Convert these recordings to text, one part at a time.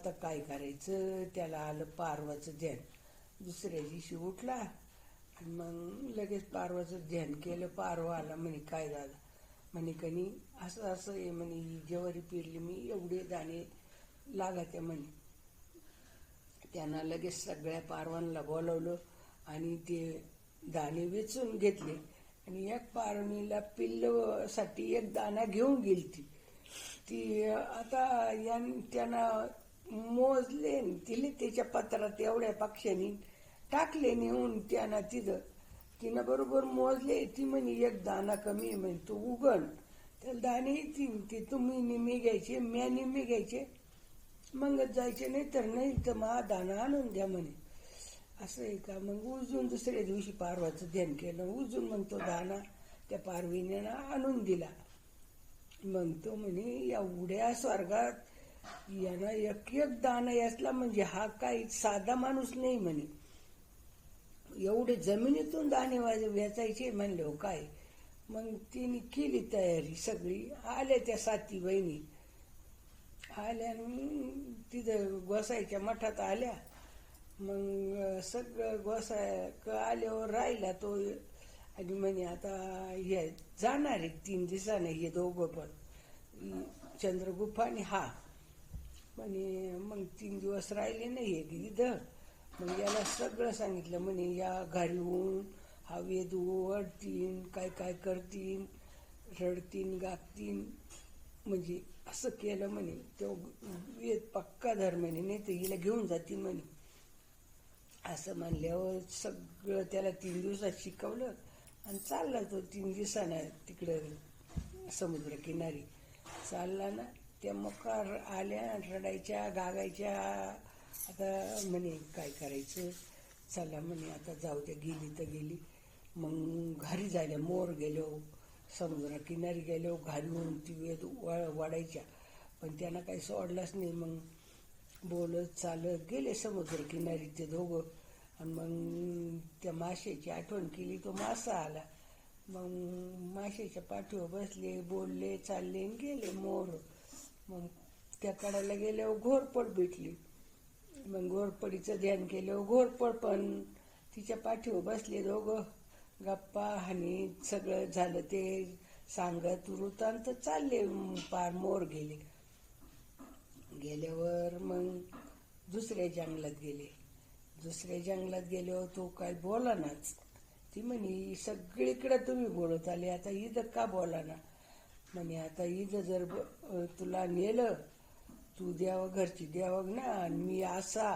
आता काय करायचं, त्याला आलं पारवाचं ध्यान. दुसऱ्या दिवशी उठला आणि मग लगेच पारवाचं ध्यान केलं. पारवा आला म्हणे, काय झालं म्हणे, कनी असं असं आहे म्हणे, ज्वारी पेरली मी, एवढे दाणे लागायचे म्हणे. त्यांना लगेच सगळ्या पारवांना बोलवलं आणि ते दाणे वेचून घेतले आणि एक पारणीला पिल्लसाठी एक दाणा घेऊन गेली. ती आता त्यांना मोजले, तिले त्याच्या पत्रात एवढ्या पक्षांनी टाकले नेऊन. त्यांना तिनं बरोबर मोजले. ती म्हणे एक दाणा कमी आहे म्हणे, तो उगण त्याला दाणे येतील, ते तुम्ही निम्मे घ्यायचे, म्या निम्मे घ्यायचे, मगच जायचे, नाही तर मग दाणा आणून द्या म्हणे. असं आहे का? मग उजून दुसऱ्या दिवशी पारवाचं ध्यान केलं. उजून मग तो दाणा त्या पारवीने आणून दिला. मग तो म्हणे, एवढ्या स्वर्गात यानं एक एक दाणा याचला म्हणजे हा काही साधा माणूस नाही म्हणे. एवढे जमिनीतून दाणे वेचायचे म्हणले काय. मग तिने केली तयारी सगळी. आल्या त्या 7 बहिणी आल्या, तिथं गोसाईच्या मठात आल्या. मग सगळं गोसाय आल्यावर राहिला तो आणि म्हणे आता हे जाणार आहे 3 दिवसानं हे दोघं पण, चंद्रगुप्त आणि हा म्हणे. मग 3 दिवस राहिले नाही इथं. मग याला सगळं सांगितलं म्हणे, या घरी होऊन हा वेद ओढतीन, काय काय करतीन, रडतीन गागतीन, म्हणजे असं केलं म्हणे. तो वेद पक्का धर म्हणे, नाही तर हिला घेऊन जातील म्हणे. असं म्हणल्यावर सगळं त्याला 3 दिवसात शिकवलं आणि चालला तो 3 दिवसानं तिकडं समुद्रकिनारी चालला ना. त्या मकार आल्या, रडायच्या गागायच्या. आता म्हणे काय करायचं, चला म्हणे आता जाऊ द्या, गेली तर गेली. मग घरी जायला मोर गेलो, समुद्रकिनारी गेलो, घरी होऊन ती वेद वाढायच्या, पण त्यांना काही सोडलंच नाही. मग बोलत चालत गेले समुद्रकिनारी ते दोघं. आणि मग त्या माशाची आठवण केली, तो मासा आला. मग माशाच्या पाठीवर बसले, बोलले, चालले आणि गेले मोर. मग त्या कडाला गेल्यावर घोरपड भेटली. मग घोरपडीचं ध्यान केलं. घोरपड पण तिच्या पाठीवर बसले दोघं, गप्पा हानीत सगळं झालं ते सांगत वृत्तांत चालले. पार मोर गेल्यावर मग दुसऱ्या जंगलात गेले. दुसऱ्या जंगलात गेल्यावर तो काय बोलानाच. ती म्हणे, सगळीकडे तुम्ही बोलत आले, आता इथं का बोलाना म्हणे. आता इथं जर तुला नेलं, तू घरची देवाग ना, आणि मी असा,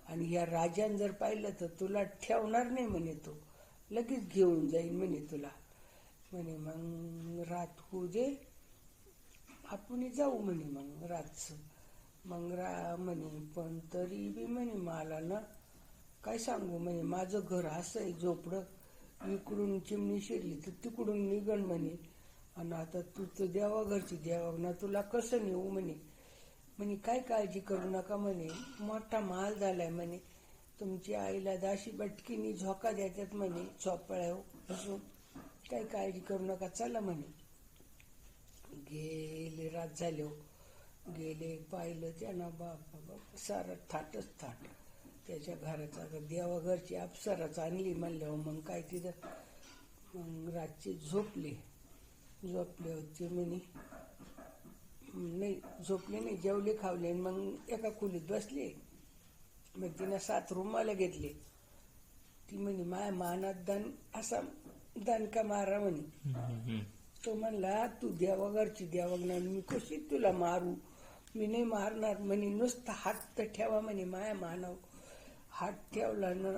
आणि ह्या राजान जर पाहिलं तर तुला ठेवणार नाही म्हणे, तो लगेच घेऊन जाईल म्हणे तुला म्हणे. मग रात होऊ दे, आपण जाऊ म्हणे मग रातचं. मग म्हणे, पण तरी बी म्हणे मला ना काय सांगू म्हणे, माझं घर असं आहे झोपडं, इकडून चिमणी शिरली तर तिकडून निघण म्हणे, आणि आता तू तर देवा घरची देवा ना, तुला कसं नेऊ म्हणे. म्हणे काय काळजी करू नका म्हणे, मोठा माल झालाय म्हणे, तुमची आईला दाशी बटकीनी झोका द्यायच्यात म्हणे, चोपळ्या बसून, काही काळजी करू नका, चला म्हणे. गेले, रात झाले, गेले, पाहिलं त्यांना, बाप सारं थाटच थाट त्याच्या घराचा. देवाघरची अप्सराच आणली म्हणल्यावर मग काय तिथं. मग रातचे झोपले होते म्हणे, नाही झोपले नाही, जेवले खावले. मग एका खोलीत बसले. मग तिनं 7 रुमाला घेतले. ती म्हणे, माया मानात असा दणका मारा म्हणे. तो म्हणला, तू देवाघरची देवागणार, मी कशी तुला मारू, मी नाही मारणार म्हणे, नुसतं हात तर ठेवा म्हणे माया मानाव. हात ठेवला ना,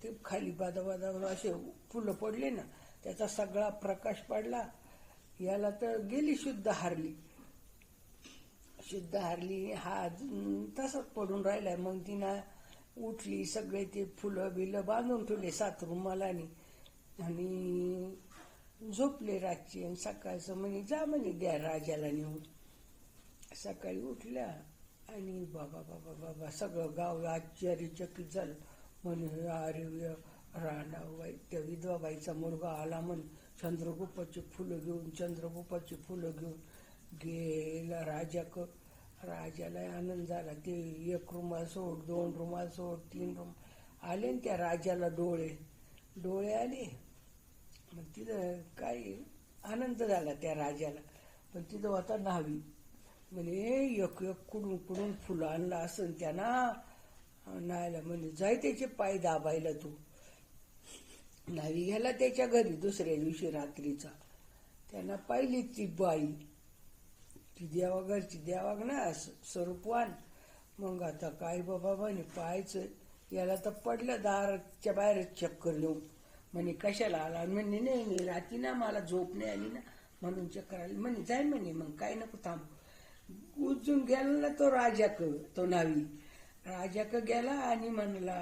ते खाली बादाबादावर असे फुलं पडले ना, त्याचा सगळा प्रकाश पडला. याला तर गेली शुद्ध हारली. हा तसाच पडून राहिलाय. मग तिनं उठली, सगळे ते फुलं बिलं बांधून ठेवले 7 रुमालानी आणि झोपले रातची. आणि सकाळचं म्हणे, जा म्हणे द्या राजाला नेऊन. सकाळी उठल्या आणि बाबा सगळं गाव आश्चर्यचकित झालं. म्हणे, अरे राणाबाई, त्या विधवाबाईचा मुलगा आला म्हणे, चंद्रगुप्ताची फुलं घेऊन गेला राजाक. राजाला आनंद झाला. ते 1 रुमाल सोड, 2 रुमाल सोड, 3 रुमाल आले ना त्या राजाला डोळे आले. मग तिथं काय आनंद झाला त्या राजाला. पण तिथं होता न्हावी. म्हणे एक कुडून फुलं आणलं असं त्यांना न्हायला. म्हणे जाय त्याचे पाय दाबायला तू. न्हावी गेला त्याच्या घरी दुसऱ्या दिवशी रात्रीचा. त्यांना पाहिली ती बाई, ती घरची देवाग ना स्वरूपवान. मग आता काय बाबा म्हणे पाहायचं. याला तर पडलं दाराच्या बाहेरच चक्कर येऊन. म्हणे कशाला आला. म्हणे नाही रात्री ना मला झोप नाही आली ना म्हणून चक्कर आली. म्हणे जाय म्हणे मग काय नको थांब. उजून गेला ना तो राजाक, तो न्हावी राजाक गेला आणि म्हणला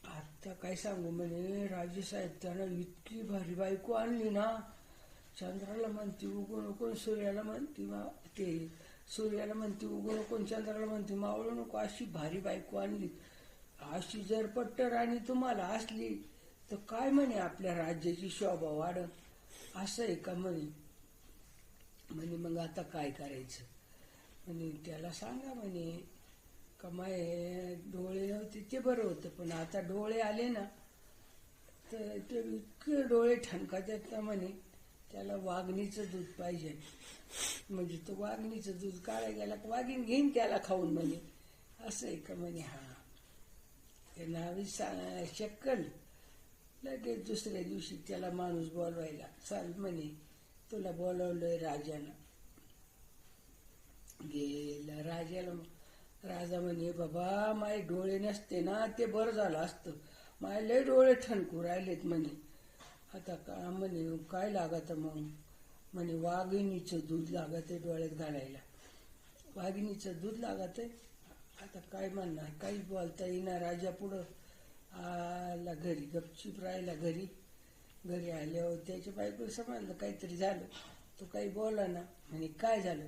आता काय सांगू म्हणे राजेसाहेब त्यानं इतकी भारी बायको आणली ना. चंद्राला म्हणती उगू नको, सूर्याला म्हणती सूर्याला म्हणती उगू नको, चंद्राला म्हणती मावळू नको, अशी भारी बायको आणली. अशी जर पट्टराणी तुम्हाला असली तर काय म्हणे आपल्या राज्याची शोभा वाढत. असं आहे का म्हणे. मग आता काय करायचं. म्हणे त्याला सांगा म्हणे का माय डोळे नव्हते ते बरं होतं, पण आता डोळे आले ना तर ते इतके डोळे ठणकातात का म्हणे त्याला वाघणीचं दूध पाहिजे. म्हणजे तो वाघणीचं दूध काढायला गेला का वाघीण घेईन त्याला खाऊन म्हणे. असं आहे का म्हणे. हा ते न्हावी शक्कल. लगेच दुसऱ्या दिवशी त्याला माणूस बोलवायला चाल म्हणे तुला बोलवलंय राजानं. गेला राजाला. राजा म्हणे बाबा माय डोळे नसते ना ते बरं झालं असतं. माय लय डोळे ठणकू राहिलेत म्हणे. आता का म्हणे काय लागत मग. म्हणे वाघिणीचं दूध लागत आहे डोळ्यात घालायला. वाघिणीचं दूध लागत आहे. आता काय म्हणणार, काहीच बोलता येईना राजा. पुढं आला घरी, गपचूप राहिला घरी आल्यावर त्याच्या बायको समजलं काहीतरी झालं. तो काही बोला ना. म्हणे काय झालं.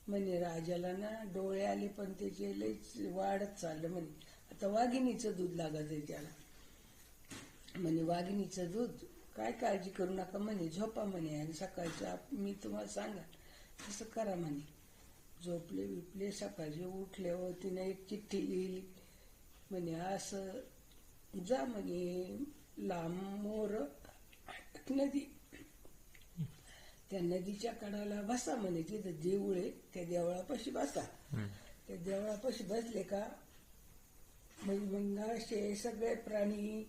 म्हणे राजाला ना डोळे आले पण त्याचे लईच वाढत चाललं म्हणे. आता वाघिणीचं दूध लागत आहे त्याला. म्हणे वाघिणीचं दूध काय काळजी करू नका म्हणे, झोपा म्हणे आणि सकाळचं मी तुम्हाला सांगा तसं करा म्हणे. झोपले बिपले सकाळचे उठल्यावर तिने एक चिठ्ठी लिहिली. म्हणे असं जा म्हणे लांबोर नदी, त्या नदीच्या कडाला बसा म्हणे. तिथं देऊळ आहे, त्या देवळापाशी बसा. त्या देवळापाशी बसले का मग असे सगळे प्राणी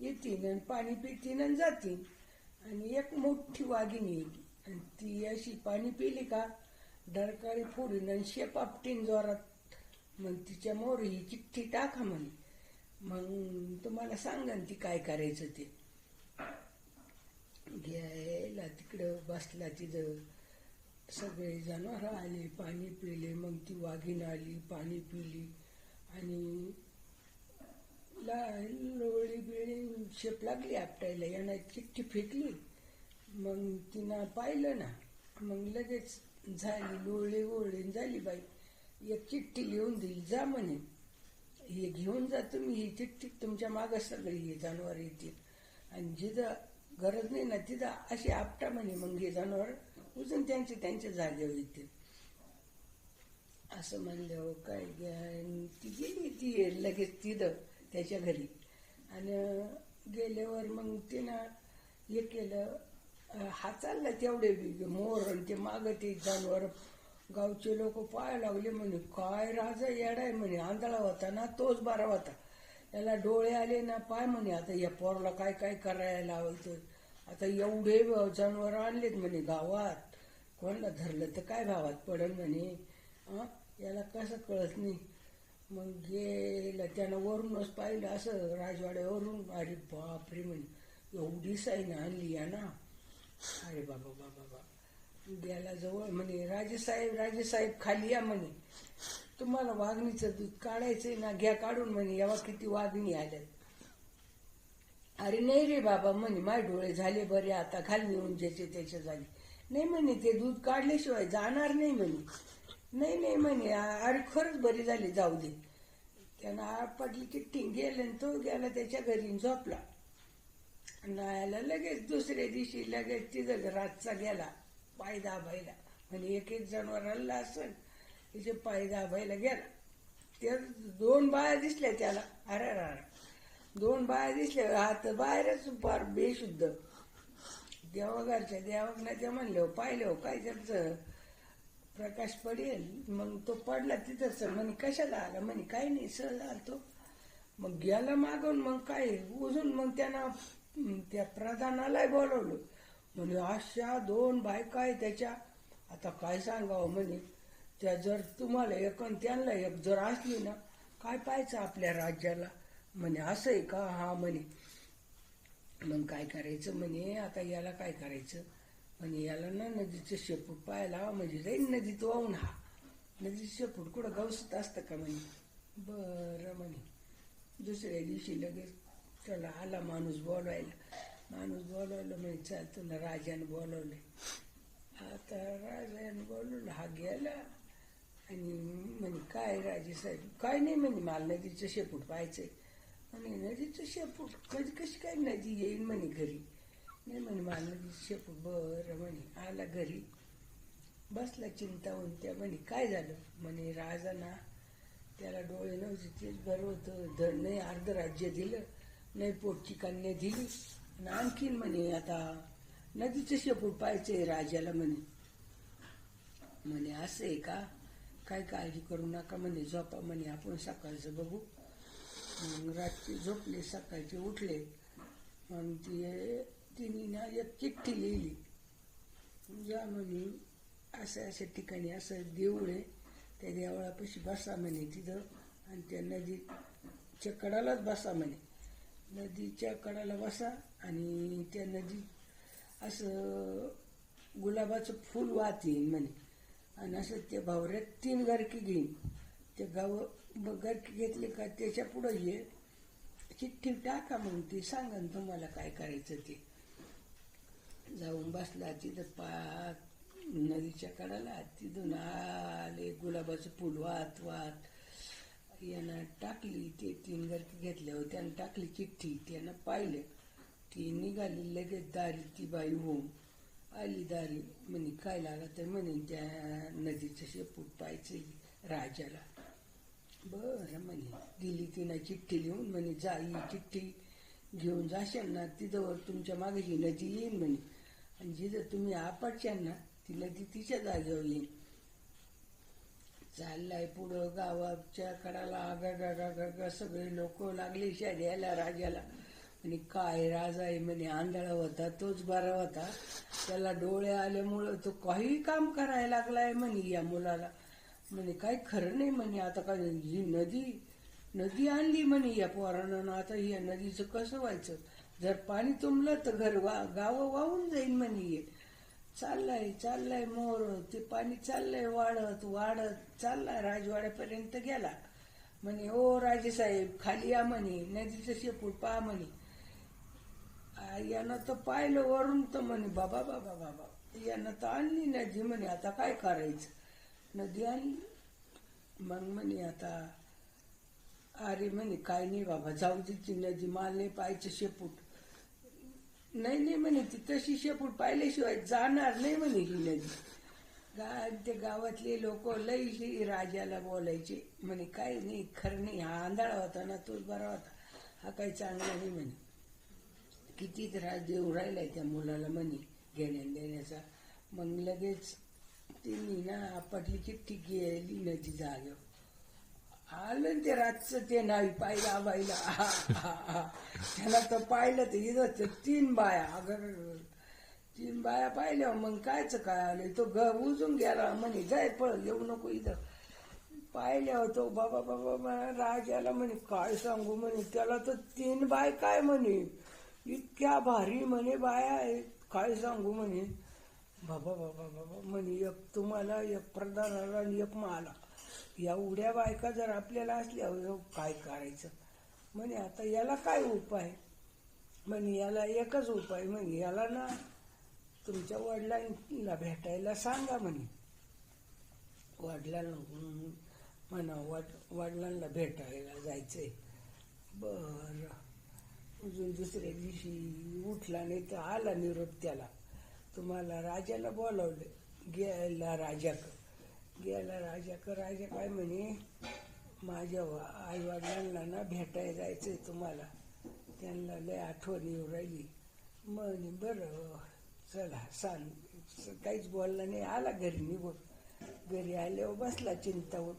येतील आणि पाणी पितील आणि जातील. आणि एक मोठी वाघिणी येईल आणि ती अशी पाणी पिली का डरकाळी फोडीन आणि शेप आपटीन जोरात. मग तिच्या मोर ही चिठ्ठी टाका म्हणे. मग तुम्हाला सांगा ती काय करायचं ते. घ्यायला तिकडं बसला. तिथं सगळे जनावर आले, पाणी पिले. मग ती वाघीण आली, पाणी पिली आणि लोळी बिळी शेप लागली आपटायला. यानं चिठ्ठी फेकली. मग तिनं पाहिलं ना मग लगेच झाली लोळी ओळी झाली. बाई एक चिठ्ठी लिहून दिली, जा म्हणे हे घेऊन जा तुम्ही. ही चिठ्ठी तुमच्या मागं सगळी हे जनावर येतील आणि जिथं गरज नाही ना तिथं अशी आपटा म्हणे. मग हे जनावर उजून त्यांच्या जागेवर येतील. असं म्हणल्यावर काय ती गेली ती लगेच तिथं त्याच्या घरी. आणि गेल्यावर मग तिनं हे केलं. हा चालला तेवढे मोर आणि ते मागं ते जनावर. गावचे लोक पाहायला लागले. म्हणे काय राजा येडाय म्हणे. आंधळा होता ना तोच बरा होता. याला डोळे आले ना पाय म्हणे. आता या पोरला काय काय करायला लावायचं. आता एवढे जनावर आणलेत म्हणे गावात. कोणाला धरलं तर काय भावात पडल म्हणे. याला कसं कळत नाही. मग गेला त्यानं वरूनच पाहिलं असं राजवाड्यावरून. अरे बापरे म्हणे एवढी साईन आणली या ना. अरे बाबा बाबा बाबा. गेला जवळ म्हणे राजेसाहेब खाली या म्हणे. तुम्हाला वाघणीचं दूध काढायचंय ना घ्या काढून म्हणे. यावा किती वाघणी आल्यात. अरे नाही रे बाबा म्हणे माय डोळे झाले बरे आता घाल नेऊन ज्याचे त्याचे झाले. नाही म्हणे ते दूध काढल्याशिवाय जाणार नाही म्हणे. नाही म्हणे अरे खरंच बरी झाली जाऊ दे. त्यानं आपटली चिठ्ठी गेलं आणि तो गेला त्याच्या घरी झोपला. नायला लगेच दुसऱ्या दिवशी लगेच तिथं रातचा गेला पाय दाबायला. म्हणजे एक जनावर आणला असेल तिचे पाय दाबायला गेला. त्या 2 बाया दिसल्या त्याला. अरे अरे 2 बाया दिसल्या, हात बाहेरच फार बेशुद्ध. देवाघरच्या देवाना ते म्हणले पाहिलं काय त्यांचं प्रकाश पडेल. मग तो पडला तिथंच. म्हणे कशाला आला? म्हणे काही नाही, सहज आलतो. मग गेला मागून. मग काय उजून मग त्यांना त्या प्रधानाला बोलवलं. म्हणे अशा 2 बायका आहे त्याच्या. आता काय सांगावं म्हणे, त्या जर तुम्हाला एक आणि त्यांना एक जर असली ना, काय पाहायचं आपल्या राज्याला. म्हणे असं आहे का? हा म्हणे. मग काय करायचं म्हणे, आता याला काय करायचं म्हणे, याला ना नदीचं शेपूट पाहायला म्हणजे जाईल नदीत वाहून. हा नदीचं शेपूट कुठं गवसत असतं का म्हणे. बरं म्हणे. दुसऱ्या दिवशी लगेच त्याला आला माणूस बोलवायला. म्हणे चल तुला राजाने बोलवले. आता राजाने बोलवलं. हा गेला आणि म्हणे काय राजेसाहेब? काय नाही म्हणे, मला नदीचं शेपूट पाहायचंय. म्हणे नदीचं शेपूट कशी काय नदी येईल म्हणे घरी? नाही म्हणे मला नदीचं शेपूट. बरं म्हणे. आला घरी बसला चिंतावून. त्या म्हणे काय झालं? म्हणे राजा ना त्याला डोळे नव्हते, तेच बरं होतं. नाही अर्ध राज्य दिलं, नाही पोटची कन्या दिली, आणि आणखीन म्हणे आता नदीचं शेपूट पाहायचंय राजाला म्हणे. म्हणे असं आहे का? काय काळजी करू नका म्हणे, झोपा म्हणे, आपण सकाळचं बघू. मग रात्री झोपले, सकाळचे उठले. मग तिने ना एक चिठ्ठी लिहिली. जा म्हणे असं ठिकाणी असं देऊळ आहे, त्या देवळापाशी बसा म्हणे तिथं, आणि त्या नदीच्या कडालाच बसा म्हणे. नदीच्या कडाला बसा आणि त्या नदी असं गुलाबाचं फूल वाहत येईन म्हणे. आणि असं त्या भावऱ्यात 3 गारकी घेईन. ते गारकी घेतले का त्याच्या पुढं ये चिठ्ठी टाका. मग ती सांगा तुम्हाला काय करायचं ते. जाऊन बसला तिथं नदीच्या कडाला. तिथून आले गुलाबाचं फूल वाहत यानं टाकली. ते 3 गारकी घेतल्यावर त्यानं टाकली चिठ्ठी. त्यानं पाहिलं. ती निघाली लगेच दारी. ती बाई होऊन आली दारी. म्हणे काय लागलं? तर म्हणे त्या नदीचं शेपूट पाहायचं राजाला. बरं म्हणे. दिली तिनं चिठ्ठी लिहून. म्हणे जा ही चिठ्ठी घेऊन जाशाल ना, तिथं तुमच्या मागे ही नदी येईल म्हणे, आणि जिथं तुम्ही आपटशाल ना ती नदी तिच्या जागेवर येईल. चाललाय पुढं गावाच्या कडाला. आगा सगळे लोक लागले द्यायला राजाला. म्हणे काय राजा आहे म्हणे, आंधळा होता तोच बरा होता, त्याला डोळे आल्यामुळं तो काही काम करायला लागलाय म्हणे या मुलाला. म्हणे काही खरं नाही म्हणे. आता काय ही नदी आणली म्हणे या पोरानं, आता या नदीचं कसं व्हायचं? जर पाणी तुंबलं तर गावं वाहून जाईल म्हणे. चाललाय मोर. ते पाणी चाललंय वाढत चाललाय राजवाड्यापर्यंत गेला. म्हणे ओ राजेसाहेब खाली या म्हणे, नदीचं शेपूट पहा म्हणे. यानं तर पाहिलं वरून तर म्हणे बाबा यानं तर आणली नदी म्हणे, आता काय करायचं? नदी आणली. मग म्हणे आता अरे म्हणे काय नाही बाबा, जाऊ दे ती नदी, माल नाही पाहायचं शेपूट. नाही म्हणे, ती तशी शेपूट पाहिल्याशिवाय जाणार नाही म्हणे ही नदी. ते गावातले लोक लई राजाला बोलायचे. म्हणे काय नाही खरं नाही, हा आंधळा होता ना तोच बरा होता, हा काही चांगला नाही म्हणे. किती त्रास देऊ राहिलाय त्या मुलाला म्हणे देण्याचा. मग लगेच तिने ना आपटली चिठ्ठी गेली नदी जागेवर. आलं ते रातचं ते नाही पाहिलं आबाईला. त्याला तर पाहिलं तर इथं 3 बाया. अगर 3 बाया पाहिल्या. मग कायचं काय आलं, तो उजून गेला. म्हणे जाय पळ, येऊ नको इथं. पाहिल्यावर तो बाबा राजाला म्हणे काय सांगू म्हणे, त्याला तर 3 बाय काय म्हणे, इतक्या भारी म्हणे बाया आहेत, काय सांगू म्हणे. बाबा म्हणे एक तुम्हाला, एक प्रधानाला आणि एक मला, या उड्या बायका जर आपल्याला असल्या काय करायचं म्हणे. आता याला काय उपाय म्हणे, याला एकच उपाय म्हणे, याला ना तुमच्या वडिलांना भेटायला सांगा म्हणे. वडिलांना भेटायला जायचंय. बरं. अजून दुसऱ्या दिवशी उठला नाही तर आला निरोप त्याला, तुम्हाला राजाला बोलावलं गेला राजाकडं. गेला राजा काय म्हणे, माझ्या आई वडिलांना ना भेटायला जायचंय तुम्हाला, त्यांना लय आठवण येऊ राहिली. म्हणे बरं चला सांग. काहीच बोलला नाही, आला घरी निघून. घरी आल्यावर बसला चिंतावून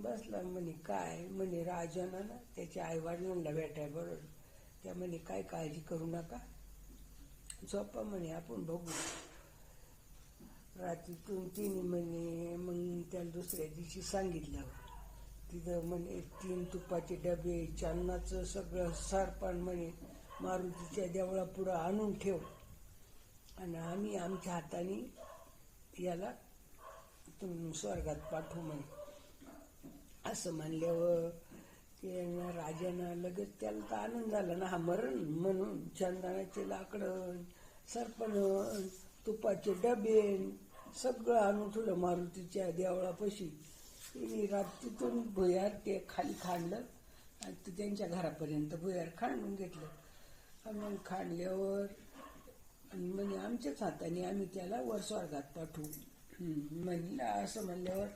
बसला. म्हणे काय, म्हणे राजानं ना त्याच्या आई वडिलांना भेटाय बरोबर. त्या म्हणे काय काळजी करू नका, झोपा म्हणे, आपण बघू. रात्रीतून तिने म्हणे मग त्याला दुसऱ्या दिवशी सांगितलं. तिथं म्हणे 3 तुपाचे डबे, चन्नाचं सगळं सरपण म्हणे मारुतीच्या देवळापुढं आणून ठेव, आणि आम्ही आमच्या हाताने याला स्वर्गात पाठवू म्हणे. असं म्हणल्यावर ते राजानं लगेच, त्याला तर आनंद झाला ना, हा मरण म्हणून. चंदनाचे लाकडं, सरपण, तुपाचे डबे सगळं आणून ठेवलं मारुतीच्या देवळापाशी. तिने रात्रीतून भुयार ते खाली खाणलं आणि ते त्यांच्या घरापर्यंत भुयार खांडून घेतलं. आणि मग खाणल्यावर म्हणे आमच्याच हाताने आम्ही त्याला वर स्वर्गात पाठवू. म्हणलं असं म्हणल्यावर